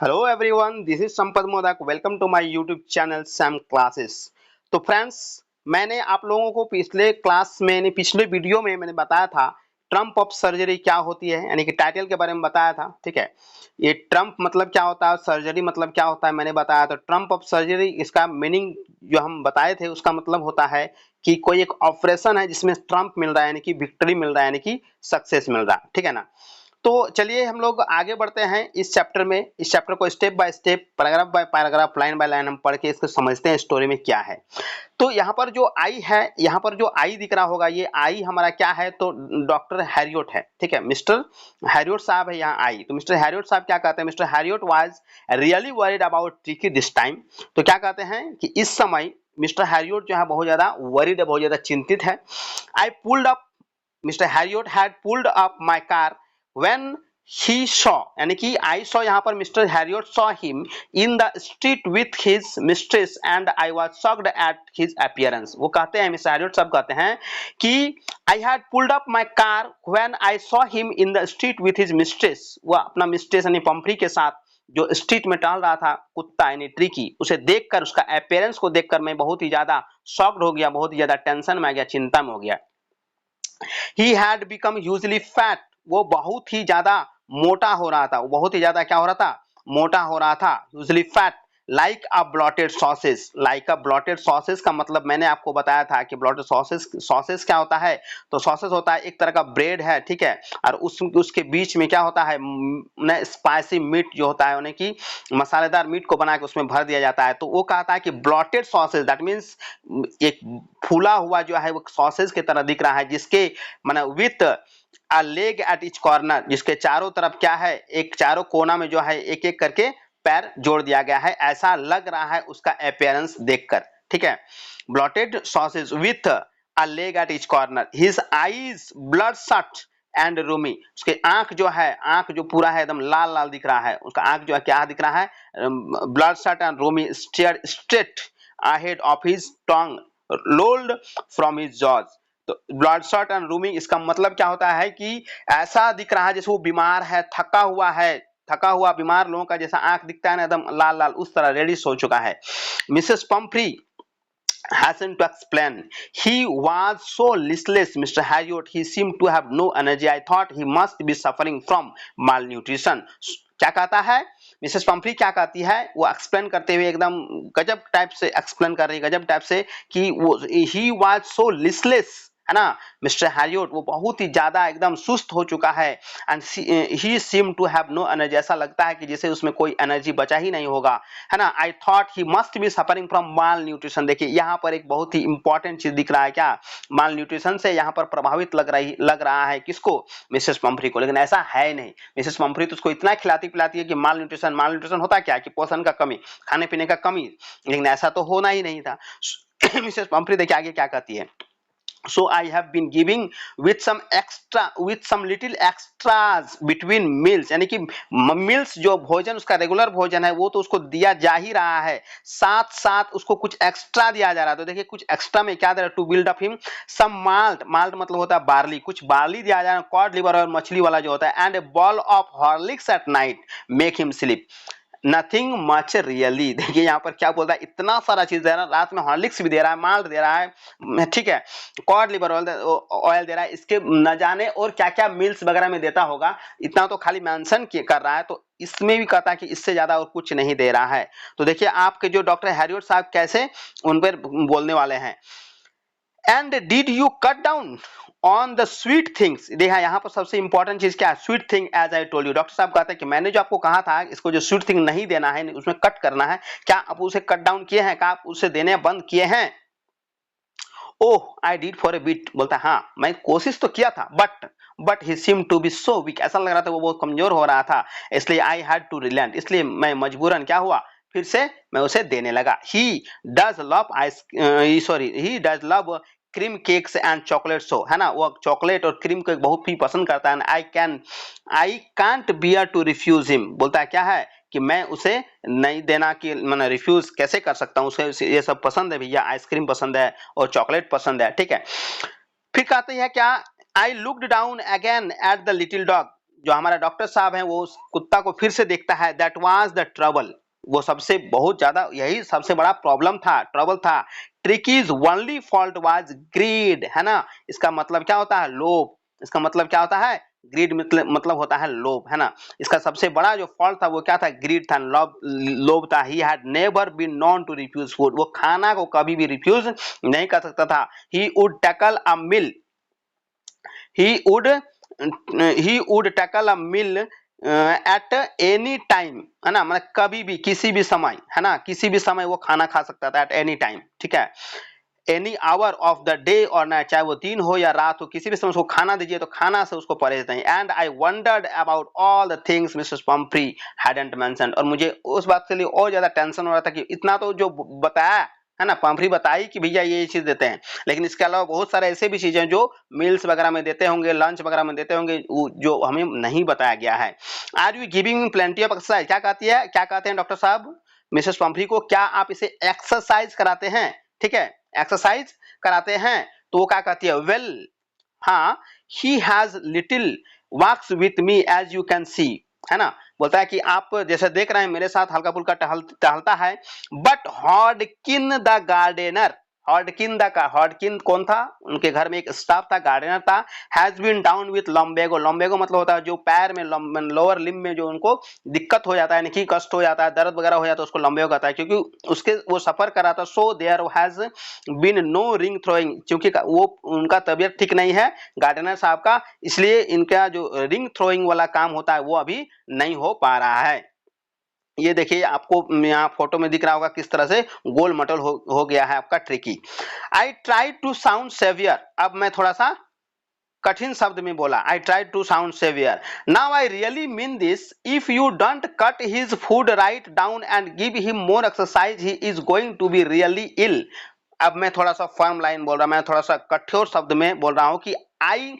Hello everyone, this is Sampad Modak. Welcome to my YouTube channel Sam Classes. तो friends, मैंने आप लोगों को पिछले क्लास में यानी पिछले वीडियो में मैंने बताया था ट्रम्प ऑफ सर्जरी क्या होती है, यानी कि टाइटल के बारे में बताया था। ठीक है, ये ट्रम्प मतलब क्या होता है, सर्जरी मतलब क्या होता है, मैंने बताया। तो ट्रम्प ऑफ सर्जरी, इसका मीनिंग जो हम बताए थे उसका मतलब होता है कि कोई एक ऑपरेशन है जिसमें ट्रम्प मिल रहा है, यानी कि विक्ट्री मिल रहा है, यानी कि सक्सेस मिल रहा है। ठीक है ना। तो चलिए हम लोग आगे बढ़ते हैं इस चैप्टर में। इस चैप्टर को step by step, paragraph by paragraph, line by line हम पढ़ के इसको समझते हैं स्टोरी में क्या है। तो यहाँ पर जो आई है, यहाँ पर जो आई दिख रहा होगा, ये आई हमारा क्या है, तो डॉक्टर हैरियोट है। ठीक है, मिस्टर हैरियोट साहब है यहाँ आई। तो मिस्टर हैरियोट साहब क्या कहते हैं, Mr Herriot was really worried about Tricki this time. तो क्या कहते हैं कि इस समय मिस्टर हैरियोट जो है बहुत ज्यादा वरीड है, बहुत ज्यादा चिंतित है। I pulled up, Mr Herriot had pulled up my car when he saw, यानी कि I saw, यहाँ पर Mr Herriot saw him in the street with his mistress and I was shocked at his appearance। वो कहते हैं, Mr हैरियोट साहब कहते हैं कि I had pulled up my car when I saw him in the street with his mistress। वो अपना mistress यानी पंपरी के साथ जो स्ट्रीट में टहल रहा था, कुत्ता यानी ट्रिकी, उसे देखकर, उसका अपीयरेंस को देखकर मैं बहुत ही ज्यादा शॉक्ड हो गया, बहुत ही ज्यादा टेंशन में आ गया, चिंता में हो गया। He had become hugely fat, वो बहुत ही ज्यादा मोटा हो रहा था, वो बहुत ही ज्यादा क्या हो रहा था, मोटा हो रहा था। यूजली फैट लाइक अ ब्लॉटेड सॉसेस। लाइक अ ब्लॉटेड सॉसेस का मतलब मैंने आपको बताया था कि ब्लॉटेड सॉसेस, सॉसेस क्या होता है, तो सॉसेस होता है एक तरह का ब्रेड है। ठीक है, और उसके बीच में क्या होता है, स्पाइसी मीट जो होता है, यानी कि मसालेदार मीट को बना के उसमें भर दिया जाता है। तो वो कहता है कि ब्लॉटेड सॉसेस, दैट मीन्स एक फूला हुआ जो है वो सॉसेस की तरह दिख रहा है, जिसके माने with a leg at each corner, जिसके चारों तरफ क्या है, एक चारों कोना में जो है एक एक करके पैर जोड़ दिया गया है, ऐसा लग रहा है उसका अपीयरेंस देखकर। ठीक है, blotted sausage with a leg at each corner, his eyes blood सट एंड रूमी। उसके आंख जो है, आंख जो पूरा है एकदम लाल लाल दिख रहा है, उसका आंख जो है क्या दिख रहा है, bloodshot and rheumy, stare straight ahead of his tongue lolled from his jaws. तो ब्लड शॉट एंड रूमिंग, इसका मतलब क्या होता है कि ऐसा दिख रहा है जैसे वो बीमार है, थका हुआ है, थका हुआ बीमार लोगों का जैसा आंख दिखता है ना, एकदम लाल लाल, उस तरह रेडिश हो चुका है। Mrs Pomfrey hastened to explain. He was so listless, Mr. Harriot. He seemed to have no energy. I thought he must be suffering from malnutrition. क्या कहता है मिसेस पंफ्री, क्या कहती है, वो एक्सप्लेन करते हुए एकदम गजब टाइप से एक्सप्लेन कर रही है, गजब टाइप से कि वो ही वाज सो लिस्टलेस, है ना, मिस्टर हैरियोट वो बहुत ही ज्यादा एकदम सुस्त हो चुका है। And he seem to have no energy, ऐसा लगता है कि जैसे उसमें कोई एनर्जी बचा ही नहीं होगा, है ना। I thought he must be suffering from mall nutrition. देखिए यहाँ पर एक बहुत ही इंपॉर्टेंट चीज दिख रहा है, क्या, माल न्यूट्रिशन से यहाँ पर प्रभावित लग रहा है किसको, मिसेस पंफ्री को। लेकिन ऐसा है नहीं, मिसेस पंफ्री तो उसको इतना खिलाती पिलाती है कि माल न्यूट्रिशन होता क्या कि पोषण का कमी, खाने पीने का कमी, लेकिन ऐसा तो होना ही नहीं था। मिसेस पंफ्री देखिए आगे क्या कहती है। So I have been giving with some little extras between meals, यानी कि मील्स जो भोजन उसका रेगुलर भोजन है वो तो उसको दिया जा ही रहा है, साथ साथ उसको कुछ एक्स्ट्रा दिया जा रहा है। तो देखिए कुछ एक्स्ट्रा में क्या दे रहा है, to build up him some malt, malt मतलब होता है बार्ली, कुछ बार्ली दिया जा रहा है, कॉड लिवर और मछली वाला जो होता है, and A ball of Horlicks at night make him sleep. Nothing much really. देखिए यहाँ पर क्या बोलता है, इतना सारा चीज दे रहा है, रात में हॉर्लिक्स भी दे रहा है, माल्ट दे रहा है, ठीक है, कॉड लिवर ऑयल दे रहा है, इसके न जाने और क्या क्या मिल्स वगैरह में देता होगा, इतना तो खाली मेंशन कर रहा है। तो इसमें भी कहता है कि इससे ज्यादा और कुछ नहीं दे रहा है। तो देखिए आपके जो डॉक्टर हैरियोट साहब कैसे उन पर बोलने वाले हैं। And did you cut down on the sweet things. देखा यहाँ पर सबसे इंपॉर्टेंट चीज क्या है, sweet thing, as I told you. Doctor साहब कहते हैं कि मैंने जो आपको कहा था इसको जो स्वीट थिंग नहीं देना है, उसमें कट करना है, क्या आप उसे कट डाउन किए हैं, क्या आप उसे देने बंद किए हैं। Oh I did for a bit, बोलता है हाँ मैं कोशिश तो किया था, but he seem to be so weak, ऐसा लग रहा था वो बहुत कमजोर हो रहा था, इसलिए आई हैड टू रिलेंट, इसलिए मैं मजबूरन क्या हुआ, फिर से मैं उसे देने लगा। He does love cream cakes and chocolate, so है ना, वो चॉकलेट और क्रीम केक बहुत ही पसंद करता है। I can't bear to refuse him, बोलता है क्या है कि मैं उसे नहीं देना कि मैंने रिफ्यूज कैसे कर सकता हूँ, उसे ये सब पसंद है भैया, आइसक्रीम पसंद है और चॉकलेट पसंद है। ठीक है, फिर कहते हैं क्या, I looked down again at the little dog, जो हमारा डॉक्टर साहब हैं वो उस कुत्ता को फिर से देखता है, दैट वाज द ट्रबल, वो सबसे बहुत ज्यादा यही सबसे बड़ा प्रॉब्लम था, ट्रबल था। Tricki's only fault was greed, है ना, इसका मतलब क्या होता है, लोभ, इसका मतलब क्या होता है, ग्रीड मतलब होता है लोभ, है ना। इसका सबसे बड़ा जो फॉल्ट था वो क्या था, ग्रीड था, लोभ था। He had never been known to refuse food, वो खाना को कभी भी रिफ्यूज नहीं कर सकता था। He would tackle a mill, he would he would tackle a meal at any time, है ना, मतलब कभी भी किसी भी समय, है ना, किसी भी समय वो खाना खा सकता था, एट एनी टाइम, ठीक है, any hour of the day और नाइट, चाहे वो दिन हो या रात हो, किसी भी समय उसको खाना दीजिए तो खाना से उसको परहेज नहीं। And I wandered about all the things mister Pomfrey hadn't mentioned, और मुझे उस बात के लिए और ज्यादा टेंशन हो रहा था कि इतना तो जो बताया है ना, पम्फ्री बताई कि भैया ये चीज देते हैं, लेकिन इसके अलावा बहुत सारे ऐसे भी चीजें जो मील्स वगैरह में देते होंगे, लंच वगैरह में देते होंगे, जो हमें नहीं बताया गया है। Are you giving plenty of exercise, क्या कहती है, क्या कहते हैं डॉक्टर साहब मिसेस पम्फ्री को, क्या आप इसे एक्सरसाइज कराते हैं, ठीक है, एक्सरसाइज कराते हैं। तो वो क्या कहती है, वेल हाँ, he has little walks with me as you can see, है ना, बोलता है कि आप जैसे देख रहे हैं मेरे साथ हल्का फुल्का टहलता है। बट हॉडकिन द गार्डनर, हॉडकिन द का हॉडकिन कौन था, उनके घर में एक स्टाफ था, गार्डनर था। Has been down with lumbago, lumbago मतलब होता है जो पैर में लोअर लिम्ब में जो उनको दिक्कत हो जाता है, यानी कि कष्ट हो जाता है, दर्द वगैरह हो जाता है, उसको लम्बेगो कहता है, क्योंकि उसके वो सफर कर रहा था। So there has been no ring throwing, क्योंकि वो उनका तबियत ठीक नहीं है गार्डनर साहब का, इसलिए इनका जो रिंग थ्रोइंग वाला काम होता है वो अभी नहीं हो पा रहा है। ये देखिए आपको यहाँ फोटो में दिख रहा होगा किस तरह से गोल मटोल हो गया है आपका Tricki. I try to sound severe, अब मैं थोड़ा सा कठिन शब्द में बोला, I try to sound severe, now I really mean this, if you don't cut his food right down and give him more exercise he is going to be really ill. अब मैं थोड़ा सा फर्म लाइन बोल रहा हूं, मैं थोड़ा सा कठोर शब्द में बोल रहा हूं कि आई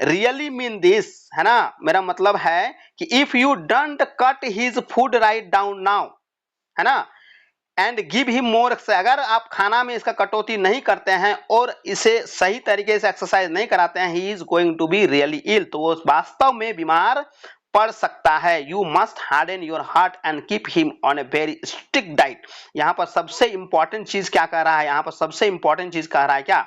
रियली मीन दिस, है ना, मेरा मतलब है कि if you don't cut his food right down now, है ना, एंड गिव हिम मोर, अगर आप खाना में इसका कटौती नहीं करते हैं और इसे सही तरीके से एक्सरसाइज नहीं कराते हैं, he is going to be really ill, तो वो वास्तव में बीमार पड़ सकता है। You must harden your heart and keep him on a very strict diet. यहाँ पर सबसे इंपॉर्टेंट चीज क्या कह रहा है, यहाँ पर सबसे इंपॉर्टेंट चीज कह रहा है क्या,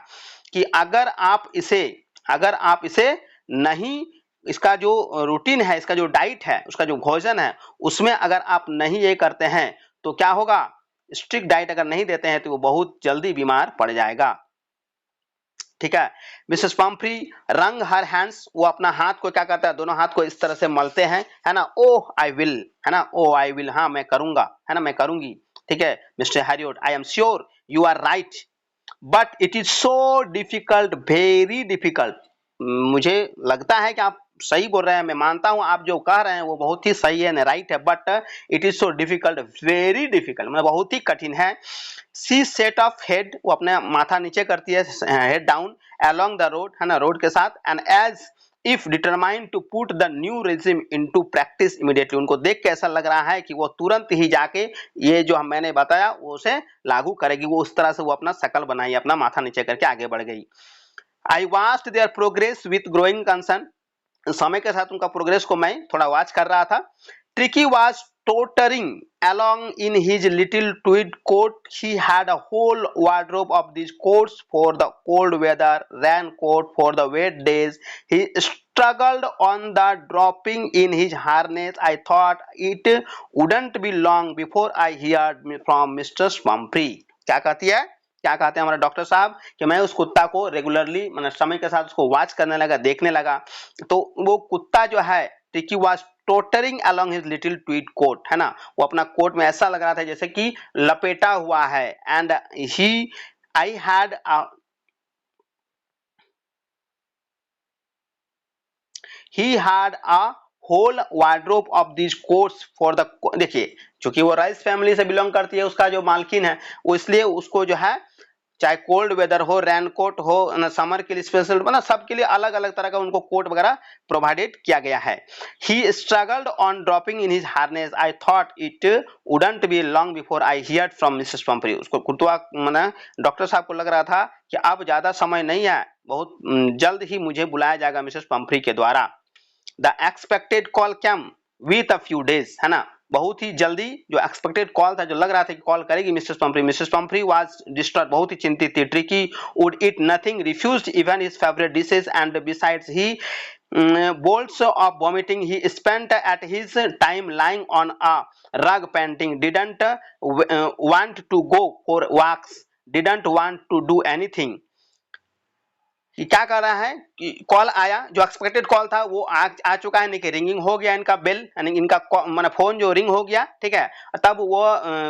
कि अगर आप इसे नहीं, इसका जो रूटीन है, इसका जो डाइट है, उसका जो भोजन है, उसमें अगर आप नहीं ये करते हैं तो क्या होगा, स्ट्रिक्ट डाइट अगर नहीं देते हैं तो वो बहुत जल्दी बीमार पड़ जाएगा, ठीक है। मिसेस पम्फ्री रंग हर हैंड्स, वो अपना हाथ को क्या करता है, दोनों हाथ को इस तरह से मलते हैं, है ना, ओह आई विल, है ना, ओह आई विल, हाँ मैं करूंगा, है ना, मैं करूंगी, ठीक है। Mister Herriot I am sure you are right but it is so difficult, very difficult, मुझे लगता है कि आप सही बोल रहे हैं, मैं मानता हूं आप जो कह रहे हैं वो बहुत ही सही है, राइट है, but it is so difficult, very difficult, मतलब बहुत ही कठिन है। सी सेट ऑफ हेड, वो अपने माथा नीचे करती है, head down along the road, है ना, रोड के साथ, and as if determined to put the new regime into practice immediately, उनको देख के ऐसा लग रहा है कि वो तुरंत ही जाके ये जो मैंने बताया वो उसे लागू करेगी, वो उस तरह से वो अपना शकल बनाई, अपना माथा नीचे करके आगे बढ़ गई। I watched their progress with growing concern, समय के साथ उनका प्रोग्रेस को मैं थोड़ा वॉच कर रहा था। Tricky was tottering along in his little tweed coat. He had a whole wardrobe of these coats for the cold weather, raincoat for the wet days. He struggled on the dropping in his harness. I thought it wouldn't be long before I heard from Mr. Pumphrey. क्या कहती है, क्या कहते हैं हमारे doctor साहब, कि मैं उस कुत्ता को रेगुलरली मतलब समय के साथ उसको वॉच करने लगा, देखने लगा, तो वो कुत्ता जो है Tricki was tottering along his little tweed coat, है ना, वो अपना कोट में ऐसा लग रहा था जैसे कि लपेटा हुआ है। And he I had a whole wardrobe of this coats for the, देखिए चूंकि वो राइस फैमिली से बिलोंग करती है, उसका जो मालकिन है वो, इसलिए उसको जो है चाहे कोल्ड वेदर हो, रेनकोट हो, समर के लिए स्पेशल, मतलब सबके लिए अलग अलग तरह का उनको कोट वगैरह प्रोवाइडेड किया गया है। He struggled on dropping in his harness, I thought it wouldn't be long before I heard from Mrs Pumphrey, उसको कुत्ता माने डॉक्टर साहब को लग रहा था कि अब ज्यादा समय नहीं है, बहुत जल्द ही मुझे बुलाया जाएगा मिसेस पम्फ्री के द्वारा। The expected call came with a few days, है ना, बहुत ही जल्दी जो एक्सपेक्टेड कॉल था, जो लग रहा था कि कॉल करेगी मिसेस पंफ्री वाज डिस्टर्ब, बहुत ही चिंतित थी। Tricky would eat nothing, refused even his favourite dishes and besides he bolts of vomiting, he spent at his time lying on a rug panting, didn't want to go for walks, didn't want to do anything। कि क्या कर रहा है कि call आया, जो expected call था वो आ चुका है, नहीं रिंगिंग हो गया इनका बेल, यानी इनका माना फोन जो रिंग हो गया, ठीक है। तब वो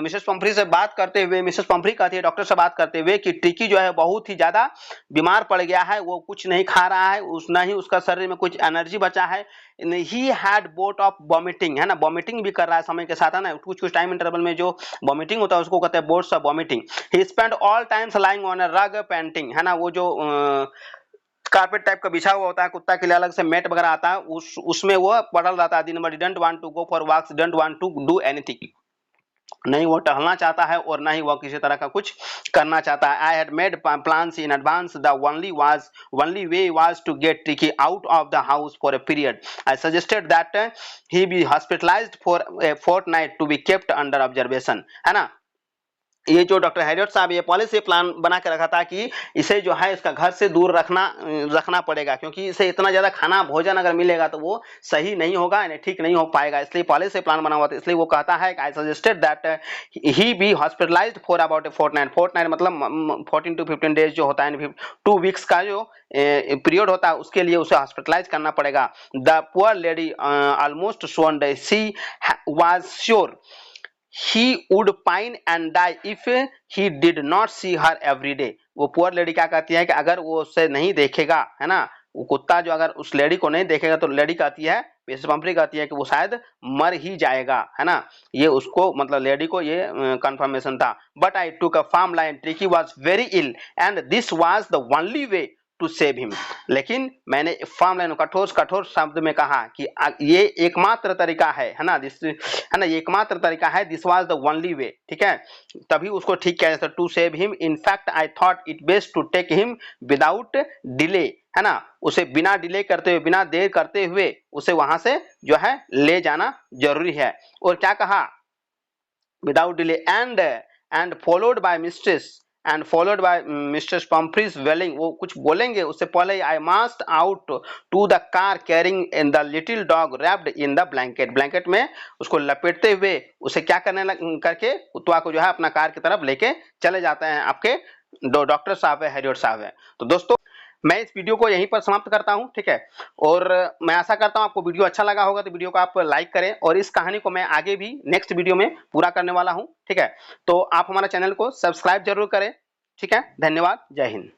मिसेस पंफ्री से बात करते हुए, मिसेस पंफ्री कहती है डॉक्टर से बात करते हुए कि ट्रिकी जो है बहुत ही ज्यादा बीमार पड़ गया है, वो कुछ नहीं खा रहा है, ना ही उसका शरीर में कुछ एनर्जी बचा है। He had boat of vomiting, है ना, वॉमिटिंग भी कर रहा है समय के साथ, है ना, कुछ कुछ टाइम इंटरवल में जो वॉमिटिंग होता है उसको कहते हैं boats of vomiting. He spend all times lying on a रग पेंटिंग, है ना, वो जो कारपेट टाइप का बिछा हुआ होता है, कुत्ता के लिए अलग से मैट वगैरह आता है, उसमें वो पड़ल रहता है दिन भर। Didn't want to go for walks, didn't want to do anything, नहीं वो टहलना चाहता है और ना ही वो किसी तरह का कुछ करना चाहता है। I had made plans in advance, the only way was to get Tricki out of the house for a period. I suggested that he be hospitalised for a fortnight to be kept under observation, है ना। ये जो doctor Harriet साहब ये पहले से plan बना के रखा था कि इसे जो है इसका घर से दूर रखना पड़ेगा, क्योंकि इसे इतना ज्यादा खाना भोजन अगर मिलेगा तो वो सही नहीं होगा, यानी ठीक नहीं हो पाएगा, इसलिए पहले से प्लान बना हुआ था। इसलिए वो कहता है I suggested that he be hospitalised for about a fortnight मतलब 14 to 15 डेज जो होता है, 2 वीक्स का जो पीरियड होता है, उसके लिए उसे हॉस्पिटलाइज करना पड़ेगा। The poor lady almost swooned, she was sure he would pine and die if he did not see her every day। वो पुअर लेडी क्या कहती है कि अगर वो उससे नहीं देखेगा, है ना, वो कुत्ता जो अगर उस लेडी को नहीं देखेगा तो लेडी कहती है, मिसेस पंफ्री कहती है कि वो शायद मर ही जाएगा, है ना। ये उसको मतलब लेडी को ये कंफर्मेशन था। But I took a firm line, Tricki was very ill and this was the only way to save him. लेकिन मैंने फर्म लाइन कठोर शब्द में कहा कि ये एकमात्र तरीका है ना, है ना, ये एकमात्र तरीका है, this was the only way, ठीक है, तभी उसको ठीक किया जाता to save him. In fact I thought it best to take him without delay, है ना, उसे बिना डिले करते हुए, बिना देर करते हुए उसे वहां से जो है ले जाना जरूरी है। और क्या कहा, without delay and followed by mistress Pumphrey's wailing, वो कुछ बोलेंगे उससे पहले I must out to the car carrying in the little dog wrapped in the blanket में उसको लपेटते हुए उसे क्या करके कुत्ता को जो है अपना कार की तरफ लेके चले जाते हैं आपके डॉक्टर साहब है, हैरियट साहब है। तो दोस्तों मैं इस वीडियो को यहीं पर समाप्त करता हूं, ठीक है, और मैं आशा करता हूं आपको वीडियो अच्छा लगा होगा, तो वीडियो को आप लाइक करें, और इस कहानी को मैं आगे भी नेक्स्ट वीडियो में पूरा करने वाला हूं, ठीक है। तो आप हमारा चैनल को सब्सक्राइब जरूर करें, ठीक है। धन्यवाद, जय हिंद।